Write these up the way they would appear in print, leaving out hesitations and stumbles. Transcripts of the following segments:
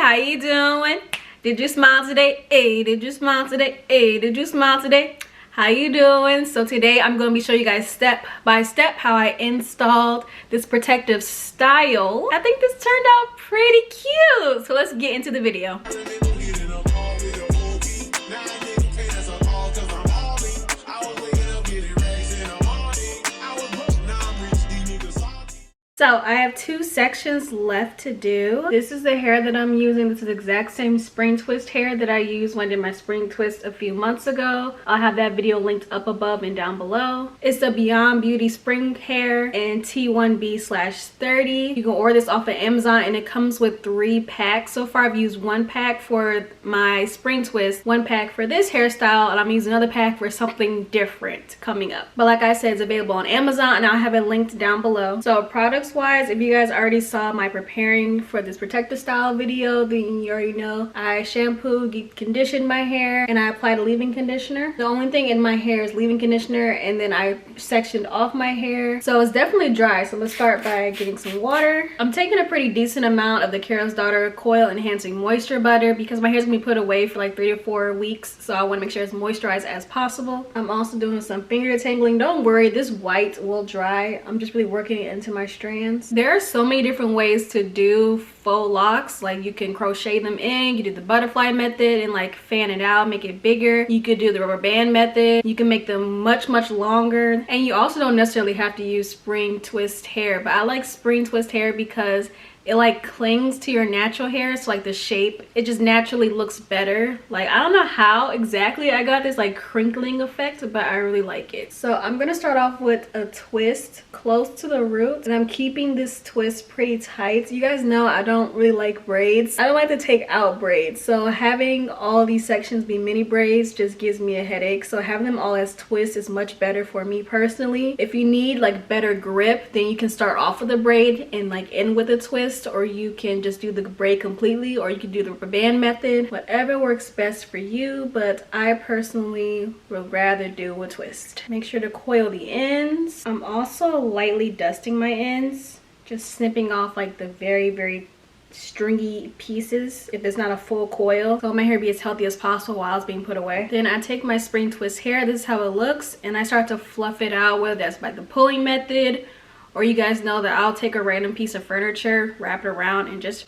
how you doing? Did you smile today? Hey, did you smile today? Hey, did you smile today? How you doing? So today I'm going to be showing you guys step by step how I installed this protective style. I think this turned out pretty cute. So let's get into the video. So I have two sections left to do. This is the hair that I'm using. This is the exact same spring twist hair that I used when I did my spring twist a few months ago. I'll have that video linked up above and down below. It's the Beyond Beauty spring hair in T1B/30. You can order this off of Amazon and it comes with 3 packs. So far I've used 1 pack for my spring twist, 1 pack for this hairstyle, and I'm using another pack for something different coming up. But like I said, it's available on Amazon and I'll have it linked down below. So products wise, if you guys already saw my preparing for this protective style video, then you already know I shampoo, conditioned my hair, and I applied a leave-in conditioner. The only thing in my hair is leave-in conditioner, and then I sectioned off my hair, so it's definitely dry. So I'm gonna start by getting some water. I'm taking a pretty decent amount of the Carol's Daughter Coil Enhancing Moisture Butter because my hair's gonna be put away for like 3 to 4 weeks, so I want to make sure it's moisturized as possible. I'm also doing some finger detangling. Don't worry, this white will dry. I'm just really working it into my strand. There are so many different ways to do faux locks. Like you can crochet them in, you do the butterfly method and like fan it out, make it bigger. You could do the rubber band method. You can make them much longer, and you also don't necessarily have to use spring twist hair, but I like spring twist hair because it like clings to your natural hair, so like the shape, it just naturally looks better. Like I don't know how exactly I got this like crinkling effect, but I really like it. So I'm gonna start off with a twist close to the root, and I'm keeping this twist pretty tight. You guys know I don't really like braids. I don't like to take out braids, so having all these sections be mini braids just gives me a headache. So having them all as twists is much better for me personally. If you need like better grip, then you can start off with a braid and like end with a twist, or you can just do the braid completely, or you can do the rubber band method. Whatever works best for you, but I personally would rather do a twist. Make sure to coil the ends. I'm also lightly dusting my ends, just snipping off like the very stringy pieces if it's not a full coil, so my hair be as healthy as possible while it's being put away. Then I take my spring twist hair, this is how it looks, and I start to fluff it out, whether that's by the pulling method, or you guys know that I'll take a random piece of furniture, wrap it around, and just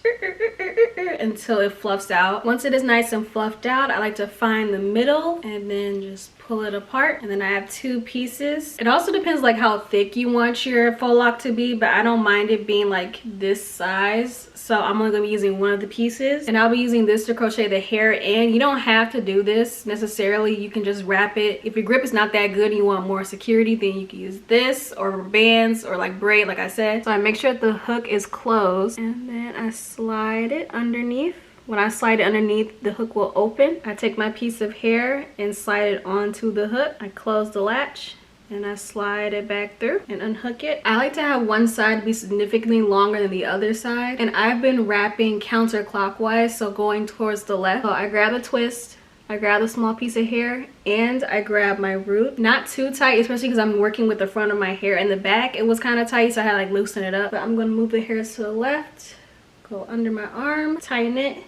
until it fluffs out. Once it is nice and fluffed out, I like to find the middle and then just pull it apart. And then I have 2 pieces. It also depends like how thick you want your faux lock to be, but I don't mind it being like this size. So I'm only gonna be using 1 of the pieces, and I'll be using this to crochet the hair in. You don't have to do this necessarily. You can just wrap it. If your grip is not that good and you want more security, then you can use this or rubber bands or like braid, like I said. So I make sure that the hook is closed, and then I slide it underneath. When I slide it underneath, the hook will open. I take my piece of hair and slide it onto the hook. I close the latch and I slide it back through and unhook it. I like to have one side be significantly longer than the other side, and I've been wrapping counterclockwise, so going towards the left. So I grab a twist, I grab a small piece of hair, and I grab my root. Not too tight, especially because I'm working with the front of my hair. In the back it was kind of tight, so I had to like loosen it up. But I'm gonna move the hairs to the left, go under my arm, tighten it,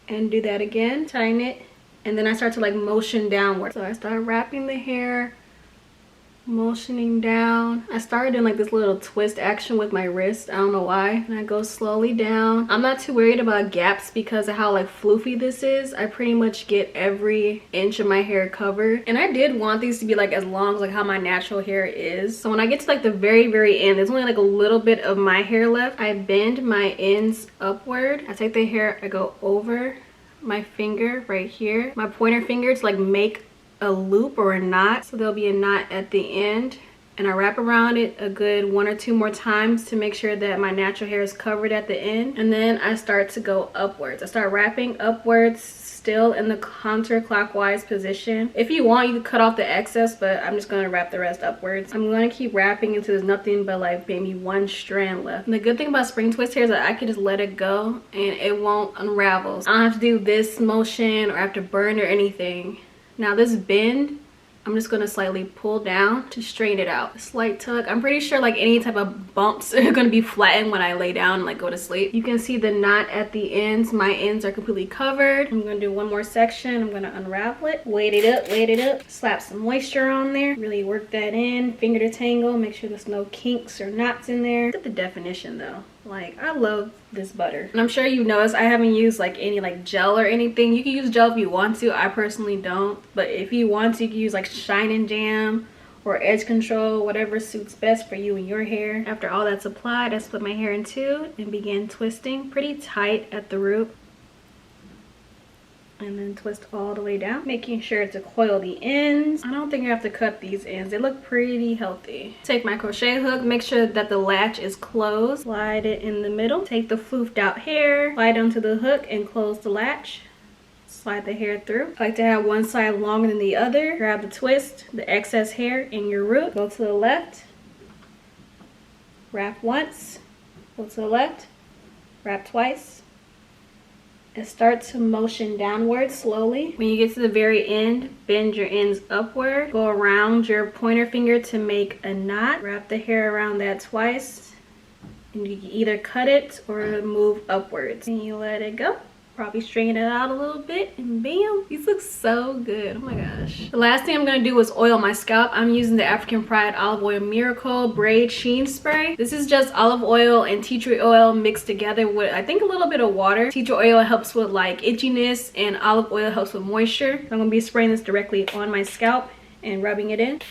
and do that again, tighten it, and then I start to like motion downward. So I start wrapping the hair, motioning down. I started doing like this little twist action with my wrist, I don't know why, and I go slowly down. I'm not too worried about gaps because of how like floofy this is. I pretty much get every inch of my hair covered, and I did want these to be like as long as like how my natural hair is. So when I get to like the very end, there's only like a little bit of my hair left. I bend my ends upward. I take the hair, I go over my finger right here, my pointer finger, to like make a loop or a knot, so there'll be a knot at the end, and I wrap around it a good 1 or 2 more times to make sure that my natural hair is covered at the end. And then I start to go upwards. I start wrapping upwards, still in the counterclockwise position. If you want, you can cut off the excess, but I'm just going to wrap the rest upwards. I'm going to keep wrapping until there's nothing but like maybe 1 strand left. And the good thing about spring twist hair is that I can just let it go and it won't unravel. I don't have to do this motion or have to burn or anything. Now this bend I'm just gonna slightly pull down to straighten it out. A slight tug. I'm pretty sure like any type of bumps are gonna be flattened when I lay down and like go to sleep. You can see the knot at the ends. My ends are completely covered. I'm gonna do one more section. I'm gonna unravel it. Weight it up. Slap some moisture on there. Really work that in. Finger to tangle. Make sure there's no kinks or knots in there. Look at the definition though. Like, I love this butter. And I'm sure you noticed I haven't used like any like gel or anything. You can use gel if you want to. I personally don't. But if you want to, you can use like Shine and Jam or Edge Control, whatever suits best for you and your hair. After all that's applied, I split my hair in two and begin twisting pretty tight at the root. And then twist all the way down, making sure to coil the ends. I don't think I have to cut these ends. They look pretty healthy. Take my crochet hook, make sure that the latch is closed. Slide it in the middle. Take the floofed out hair, slide onto the hook and close the latch. Slide the hair through. I like to have one side longer than the other. Grab the twist, the excess hair in your root. Go to the left. Wrap once. Go to the left. Wrap twice. And start to motion downward slowly. When you get to the very end, bend your ends upward. Go around your pointer finger to make a knot. Wrap the hair around that twice. And you can either cut it or move upwards. And you let it go. Probably straighten it out a little bit and bam, these look so good. Oh my gosh. The last thing I'm gonna do is oil my scalp. I'm using the African Pride Olive Oil Miracle Braid Sheen Spray. This is just olive oil and tea tree oil mixed together with I think a little bit of water. Tea tree oil helps with like itchiness and olive oil helps with moisture. So I'm gonna be spraying this directly on my scalp and rubbing it in.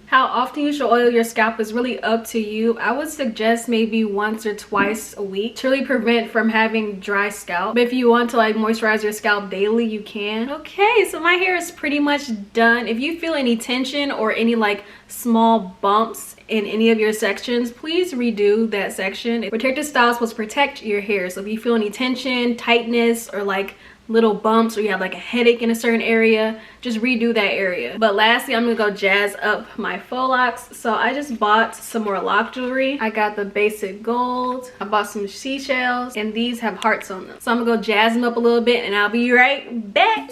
How often you should oil your scalp is really up to you. I would suggest maybe once or twice a week to really prevent from having dry scalp. But if you want to like moisturize your scalp daily, you can. Okay, so my hair is pretty much done. If you feel any tension or any like small bumps in any of your sections, please redo that section. Protective styles supposed to protect your hair. So if you feel any tension, tightness, or like little bumps or you have like a headache in a certain area, just redo that area. But lastly, I'm gonna go jazz up my faux locks. So I just bought some more lock jewelry. I got the basic gold, I bought some seashells, and these have hearts on them. So I'm gonna go jazz them up a little bit and I'll be right back.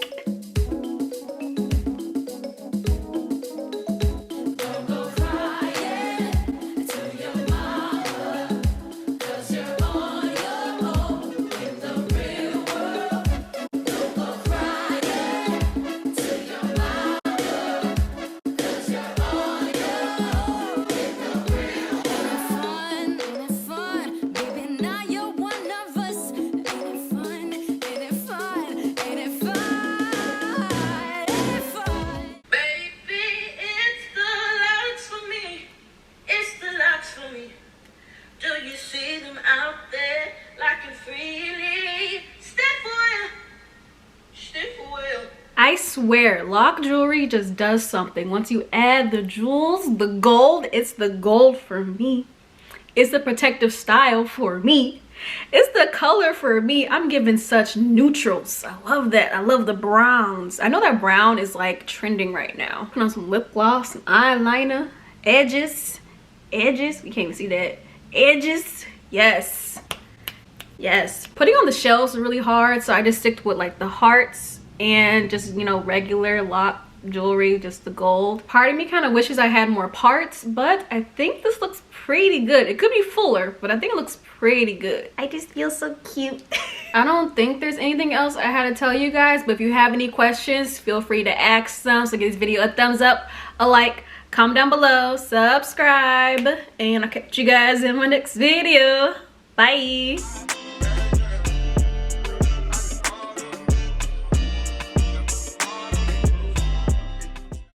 I swear, lock jewelry just does something. Once you add the jewels, the gold, it's the gold for me. It's the protective style for me. It's the color for me. I'm giving such neutrals. I love that. I love the browns. I know that brown is like trending right now. Put on some lip gloss, some eyeliner, edges. Edges, you can't even see that. Edges, yes. Yes. Putting on the shells is really hard, so I just stick with like the hearts and just, you know, regular lock jewelry, just the gold. Part of me kind of wishes I had more parts, but I think this looks pretty good. It could be fuller, but I think it looks pretty good. I just feel so cute. I don't think there's anything else I had to tell you guys, but if you have any questions, feel free to ask them. So give this video a thumbs up, a like, comment down below, subscribe, and I'll catch you guys in my next video. Bye.